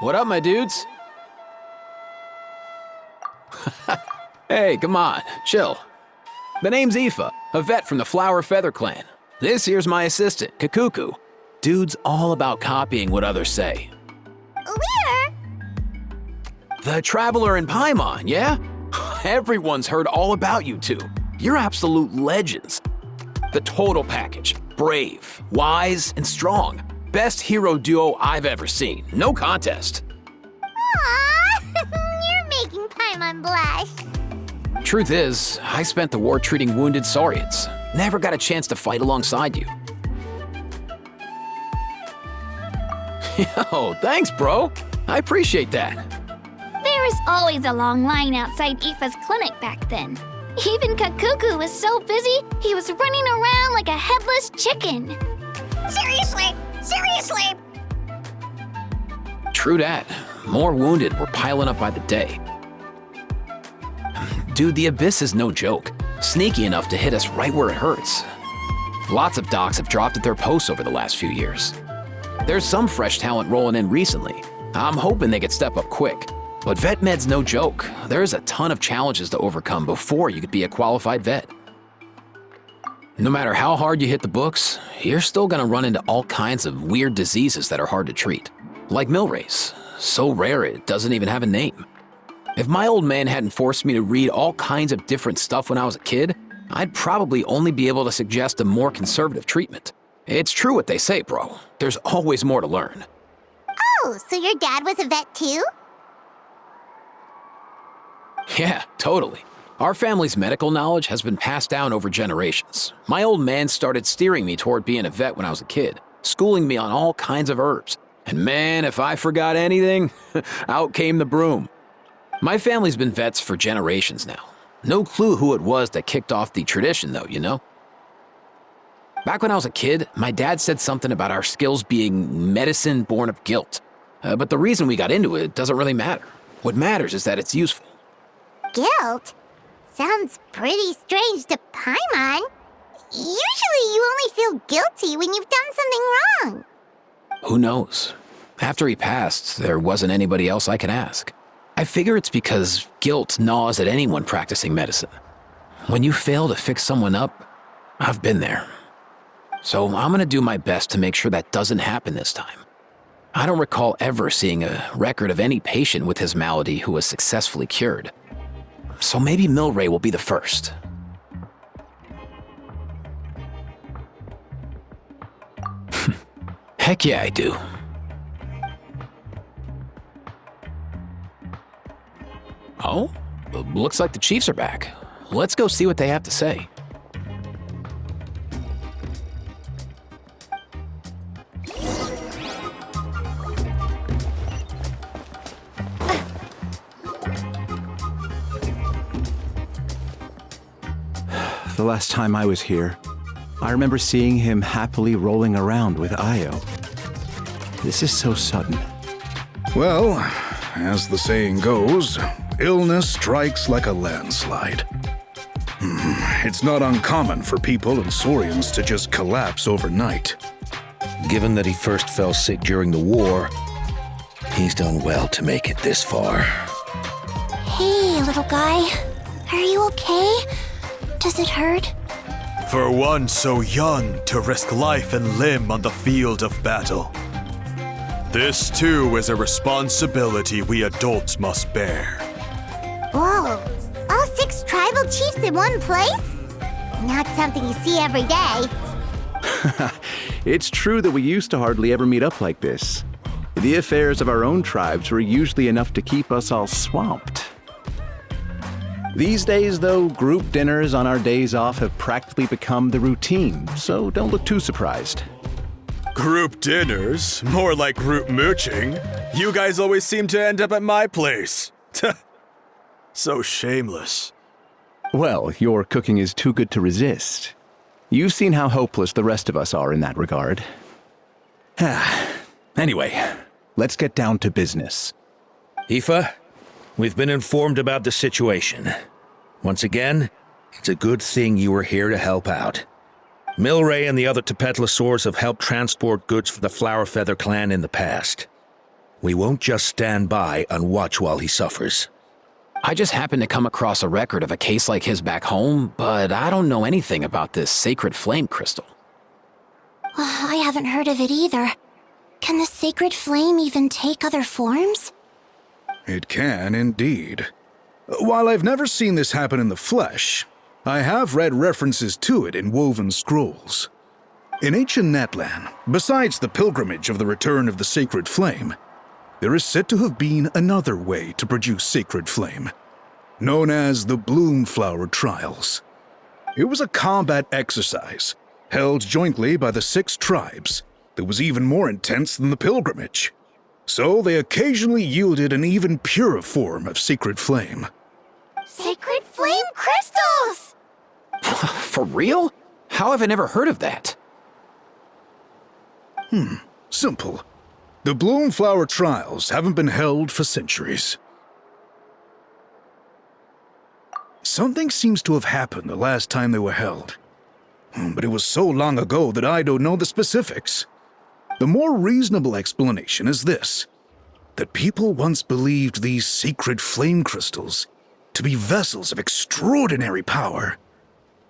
What up, my dudes? Hey, come on, chill. The name's Aoife, a vet from the Flower Feather clan. This here's my assistant, Kakuku. Dude's all about copying what others say. Where? The Traveler in Paimon, yeah? Everyone's heard all about you two. You're absolute legends. The total package. Brave, wise, and strong. Best hero duo I've ever seen. No contest. Aww, you're making Paimon blush. Truth is, I spent the war treating wounded Saurians. Never got a chance to fight alongside you. Yo, thanks, bro. I appreciate that. There was always a long line outside Aoife's clinic back then. Even Kakuku was so busy, he was running around like a headless chicken. Seriously! True that. More wounded were piling up by the day. Dude, the Abyss is no joke. Sneaky enough to hit us right where it hurts. Lots of docs have dropped at their posts over the last few years. There's some fresh talent rolling in recently. I'm hoping they could step up quick. But vet med's no joke. There's a ton of challenges to overcome before you could be a qualified vet. No matter how hard you hit the books, you're still gonna run into all kinds of weird diseases that are hard to treat. Like Milray's, so rare it doesn't even have a name. If my old man hadn't forced me to read all kinds of different stuff when I was a kid, I'd probably only be able to suggest a more conservative treatment. It's true what they say, bro. There's always more to learn. Oh, so your dad was a vet too? Yeah, totally. Our family's medical knowledge has been passed down over generations. My old man started steering me toward being a vet when I was a kid, schooling me on all kinds of herbs. And man, if I forgot anything, out came the broom. My family's been vets for generations now. No clue who it was that kicked off the tradition though, you know? Back when I was a kid, my dad said something about our skills being medicine born of guilt. But the reason we got into it doesn't really matter. What matters is that it's useful. Guilt? Sounds pretty strange to Paimon. Usually you only feel guilty when you've done something wrong. Who knows? After he passed, there wasn't anybody else I could ask. I figure it's because guilt gnaws at anyone practicing medicine. When you fail to fix someone up, I've been there. So I'm gonna do my best to make sure that doesn't happen this time. I don't recall ever seeing a record of any patient with his malady who was successfully cured. So maybe Milray will be the first. Heck yeah, I do. Oh, looks like the Chiefs are back. Let's go see what they have to say. The last time I was here, I remember seeing him happily rolling around with Io. This is so sudden. Well, as the saying goes, illness strikes like a landslide. It's not uncommon for people and Saurians to just collapse overnight. Given that he first fell sick during the war, he's done well to make it this far. Hey, little guy. Are you okay? Does it hurt? For one so young to risk life and limb on the field of battle. This too is a responsibility we adults must bear. Whoa, all 6 tribal chiefs in one place? Not something you see every day. It's true that we used to hardly ever meet up like this. The affairs of our own tribes were usually enough to keep us all swamped. These days, though, group dinners on our days off have practically become the routine, so don't look too surprised. Group dinners? More like group mooching. You guys always seem to end up at my place. So shameless. Well, your cooking is too good to resist. You've seen how hopeless the rest of us are in that regard. Anyway, let's get down to business. Aoife, we've been informed about the situation. Once again, it's a good thing you were here to help out. Milray and the other Tepetlosaurs have helped transport goods for the Flower Feather clan in the past. We won't just stand by and watch while he suffers. I just happened to come across a record of a case like his back home, but I don't know anything about this sacred flame crystal. I haven't heard of it either. Can the sacred flame even take other forms? It can indeed. While I've never seen this happen in the flesh, I have read references to it in woven scrolls. In ancient Netland, besides the pilgrimage of the return of the sacred flame, there is said to have been another way to produce sacred flame, known as the Bloomflower Trials. It was a combat exercise held jointly by the 6 tribes that was even more intense than the pilgrimage. So they occasionally yielded an even purer form of sacred flame. Sacred flame crystals! For real? How have I never heard of that? Simple. The Bloomflower Trials haven't been held for centuries. Something seems to have happened the last time they were held. But it was so long ago that I don't know the specifics. The more reasonable explanation is this: that people once believed these sacred flame crystals to be vessels of extraordinary power,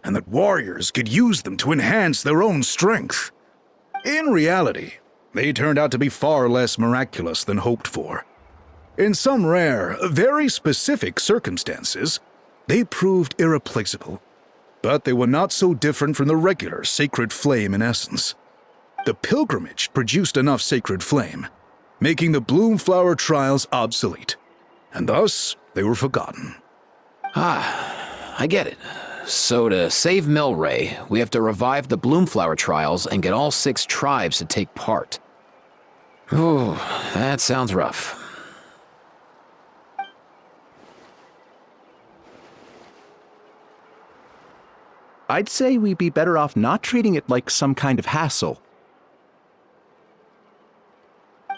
and that warriors could use them to enhance their own strength. In reality, they turned out to be far less miraculous than hoped for. In some rare, very specific circumstances, they proved irreplaceable, but they were not so different from the regular sacred flame in essence. The pilgrimage produced enough sacred flame, making the Bloomflower Trials obsolete, and thus they were forgotten. I get it. So to save Milray, we have to revive the Bloomflower Trials and get all 6 tribes to take part. Ooh, that sounds rough. I'd say we'd be better off not treating it like some kind of hassle.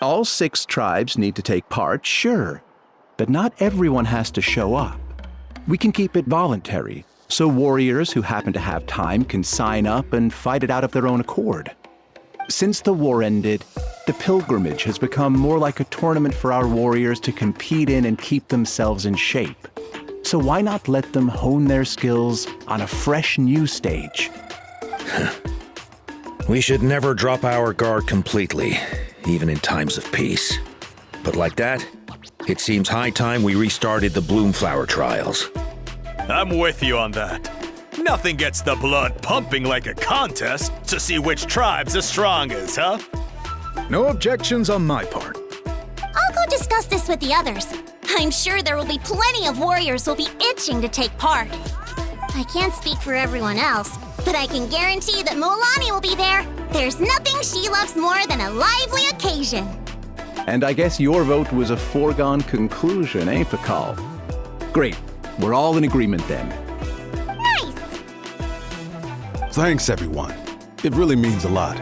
All 6 tribes need to take part, sure, but not everyone has to show up. We can keep it voluntary, so warriors who happen to have time can sign up and fight it out of their own accord. Since the war ended, the pilgrimage has become more like a tournament for our warriors to compete in and keep themselves in shape. So why not let them hone their skills on a fresh new stage? We should never drop our guard completely, even in times of peace. But like that, it seems high time we restarted the Bloomflower Trials. I'm with you on that. Nothing gets the blood pumping like a contest to see which tribe's the strongest, huh? No objections on my part. I'll go discuss this with the others. I'm sure there will be plenty of warriors who'll be itching to take part. I can't speak for everyone else, but I can guarantee that Mulani will be there. There's nothing she loves more than a lively occasion. And I guess your vote was a foregone conclusion, eh, Pakal? Great. We're all in agreement then. Nice! Thanks, everyone. It really means a lot.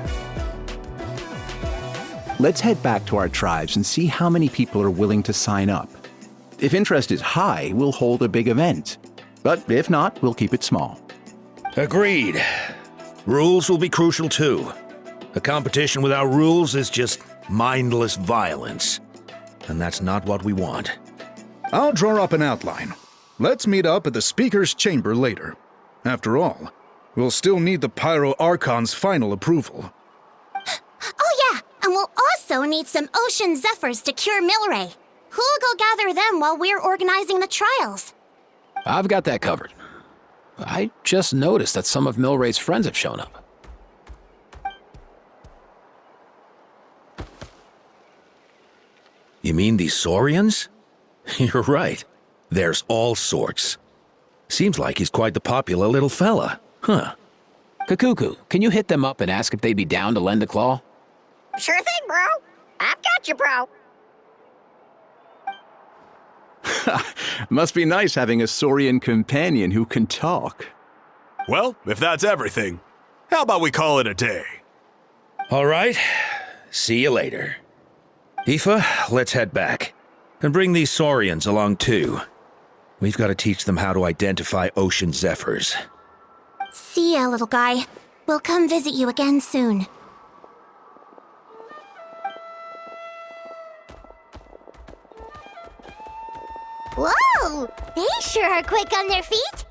Let's head back to our tribes and see how many people are willing to sign up. If interest is high, we'll hold a big event. But if not, we'll keep it small. Agreed. Rules will be crucial too. A competition without rules is just mindless violence. And that's not what we want. I'll draw up an outline. Let's meet up at the Speaker's Chamber later. After all, we'll still need the Pyro Archon's final approval. Oh yeah, and we'll also need some Ocean Zephyrs to cure Milray. Who'll go gather them while we're organizing the trials? I've got that covered. I just noticed that some of Milray's friends have shown up. You mean these Saurians? You're right. There's all sorts. Seems like he's quite the popular little fella. Huh. Kakuku, can you hit them up and ask if they'd be down to lend a claw? Sure thing, bro. I've got you, bro. Must be nice having a Saurian companion who can talk. Well, if that's everything, how about we call it a day? All right. See you later. Aoife, let's head back. And bring these Saurians along too. We've got to teach them how to identify Ocean Zephyrs. See ya, little guy. We'll come visit you again soon. Whoa! They sure are quick on their feet.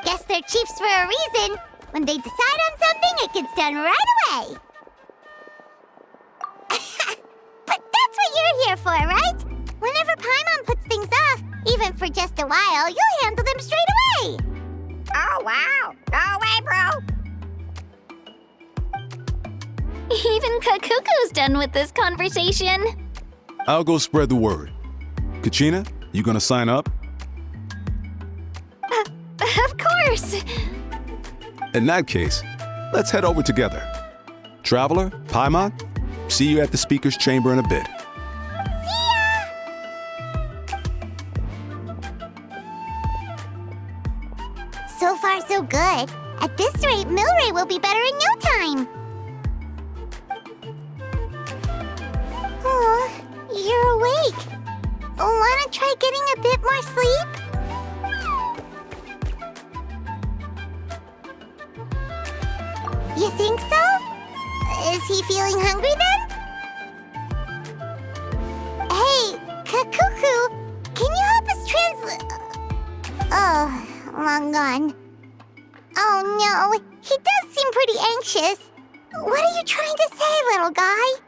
Guess they're chiefs for a reason. When they decide on something, it gets done right away. But that's what you're here for, right? Whenever Paimon puts things off, even for just a while, you'll handle them straight away. Oh, wow. No way, bro. Even Kakuku's done with this conversation. I'll go spread the word. Kachina, you gonna sign up? Of course. In that case, let's head over together. Traveler, Paimon, see you at the speaker's chamber in a bit. See ya! So far, so good. At this rate, Milray will be better in no time. Oh, you're awake. Wanna try getting a bit more sleep? You think so? Is he feeling hungry then? Hey, Kakuku, can you help us translate? Oh, long gone. Oh no, he does seem pretty anxious. What are you trying to say, little guy?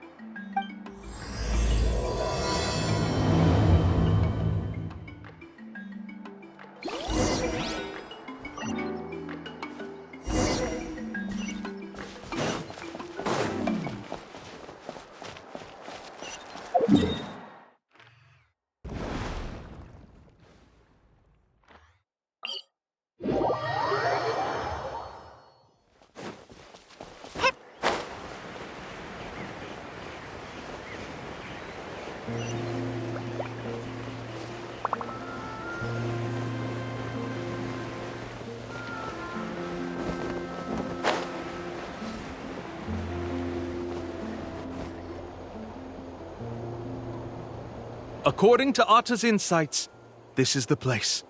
According to Atta's insights, this is the place.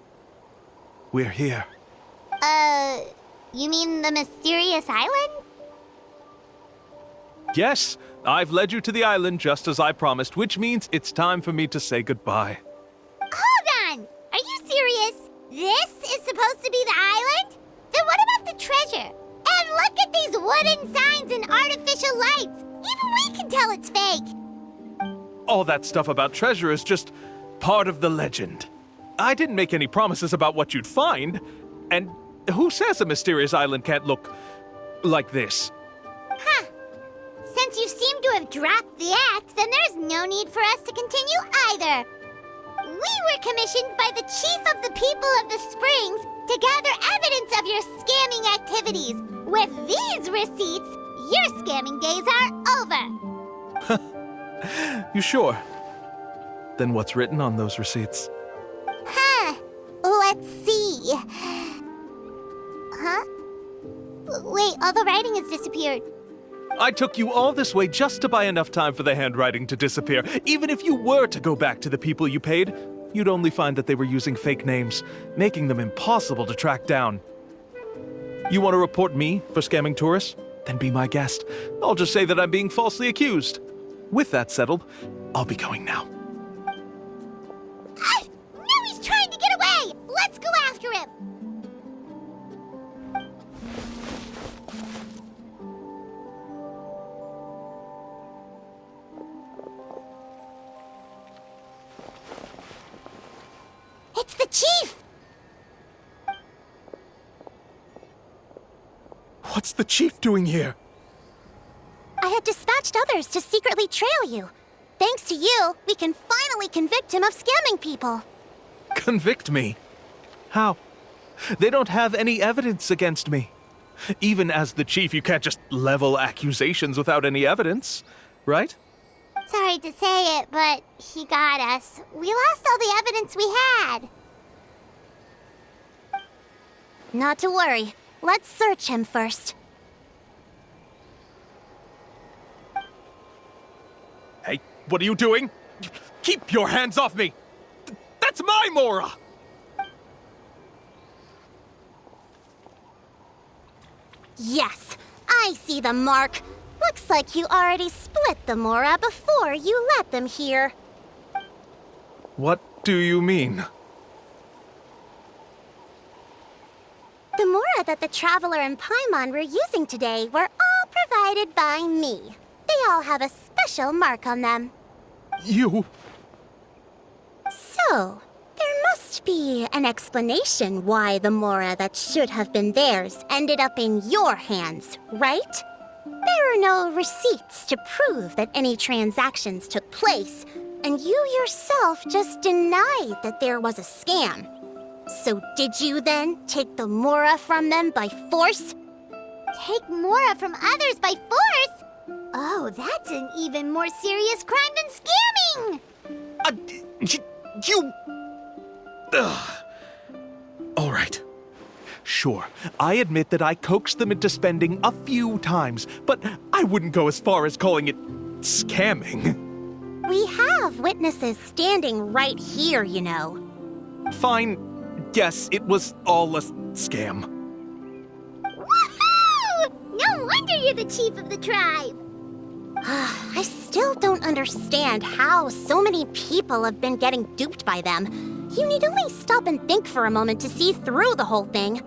We're here. You mean the mysterious island? Yes, I've led you to the island just as I promised, which means it's time for me to say goodbye. Hold on! Are you serious? This is supposed to be the island? Then what about the treasure? And look at these wooden signs and artificial lights! Even we can tell it's fake! All that stuff about treasure is just part of the legend. I didn't make any promises about what you'd find, and who says a mysterious island can't look like this? Huh. Since you seem to have dropped the act, then there's no need for us to continue either. We were commissioned by the chief of the people of the Springs to gather evidence of your scamming activities. With these receipts, your scamming days are over. You sure? Then what's written on those receipts? Huh. Let's see. Huh? Wait, all the writing has disappeared. I took you all this way just to buy enough time for the handwriting to disappear. Even if you were to go back to the people you paid, you'd only find that they were using fake names, making them impossible to track down. You want to report me for scamming tourists? Then be my guest. I'll just say that I'm being falsely accused. With that settled, I'll be going now. Now he's trying to get away! Let's go after him! It's the chief! What's the chief doing here? I had dispatched others to secretly trail you. Thanks to you, we can finally convict him of scamming people. Convict me? How? They don't have any evidence against me. Even as the chief, you can't just level accusations without any evidence, right? Sorry to say it, but he got us. We lost all the evidence we had. Not to worry. Let's search him first. Hey, what are you doing? Keep your hands off me! That's my Mora! Yes, I see the mark. Looks like you already split the Mora before you let them here. What do you mean? that the Traveler and Paimon we're using today were all provided by me. They all have a special mark on them. You... So, there must be an explanation why the Mora that should have been theirs ended up in your hands, right? There are no receipts to prove that any transactions took place, and you yourself just denied that there was a scam. So did you then take the Mora from them by force? Take Mora from others by force? Oh, that's an even more serious crime than scamming! You... Ugh. All right. Sure, I admit that I coaxed them into spending a few times, but I wouldn't go as far as calling it scamming. We have witnesses standing right here, you know. Fine. Yes, it was all a scam. Woohoo! No wonder you're the chief of the tribe! I still don't understand how so many people have been getting duped by them. You need only stop and think for a moment to see through the whole thing.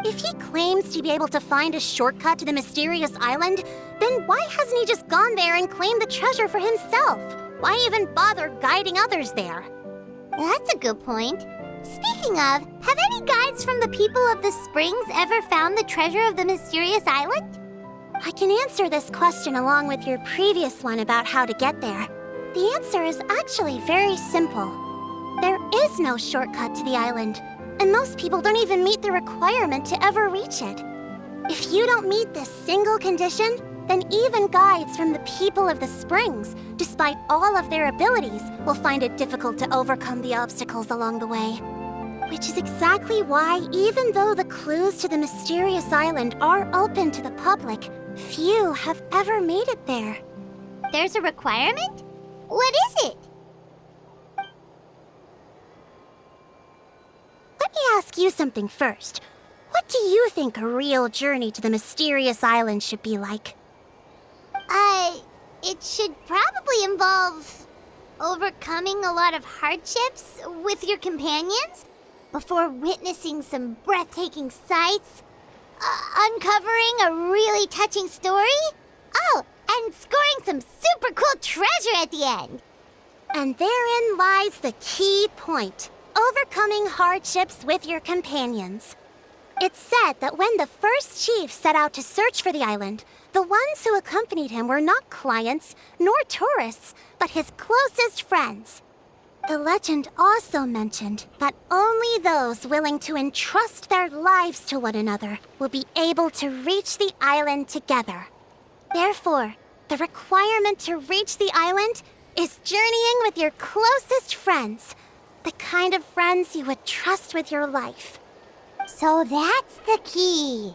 If he claims to be able to find a shortcut to the mysterious island, then why hasn't he just gone there and claimed the treasure for himself? Why even bother guiding others there? That's a good point. Speaking of, have any guides from the people of the Springs ever found the treasure of the mysterious island? I can answer this question along with your previous one about how to get there. The answer is actually very simple. There is no shortcut to the island, and most people don't even meet the requirement to ever reach it. If you don't meet this single condition, then even guides from the people of the Springs, despite all of their abilities, will find it difficult to overcome the obstacles along the way. Which is exactly why, even though the clues to the mysterious island are open to the public, few have ever made it there. There's a requirement? What is it? Let me ask you something first. What do you think a real journey to the mysterious island should be like? It should probably involve overcoming a lot of hardships with your companions before witnessing some breathtaking sights, uncovering a really touching story, oh, and scoring some super cool treasure at the end. And therein lies the key point. Overcoming hardships with your companions. It's said that when the first chief set out to search for the island, the ones who accompanied him were not clients nor tourists, but his closest friends. The legend also mentioned that only those willing to entrust their lives to one another will be able to reach the island together. Therefore, the requirement to reach the island is journeying with your closest friends, the kind of friends you would trust with your life. So that's the key.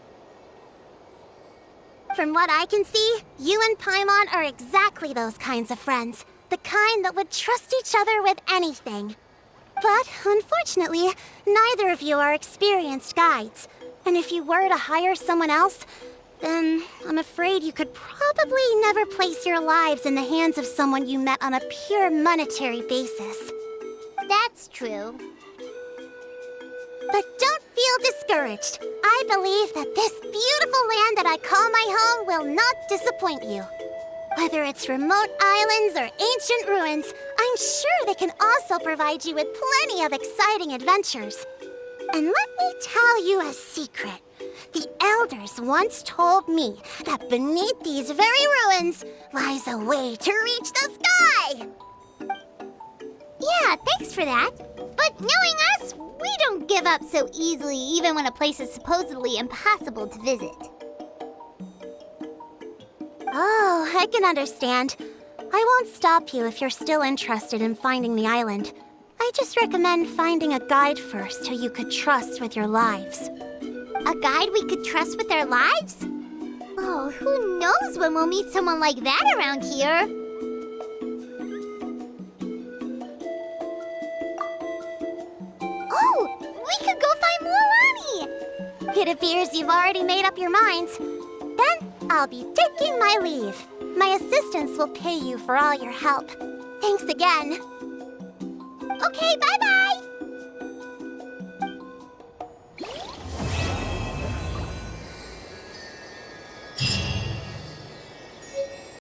From what I can see, you and Paimon are exactly those kinds of friends. The kind that would trust each other with anything. But, unfortunately, neither of you are experienced guides. And if you were to hire someone else, then I'm afraid you could probably never place your lives in the hands of someone you met on a pure monetary basis. That's true. But don't feel discouraged. I believe that this beautiful land that I call my home will not disappoint you. Whether it's remote islands or ancient ruins, I'm sure they can also provide you with plenty of exciting adventures. And let me tell you a secret. The elders once told me that beneath these very ruins lies a way to reach the sky. Yeah, thanks for that. But knowing us, we don't give up so easily even when a place is supposedly impossible to visit. Oh, I can understand. I won't stop you if you're still interested in finding the island. I just recommend finding a guide first who you could trust with your lives. A guide we could trust with our lives? Oh, who knows when we'll meet someone like that around here? Oh, we could go find Mualani! It appears you've already made up your minds. Then I'll be taking my leave. My assistants will pay you for all your help. Thanks again. Okay, bye-bye!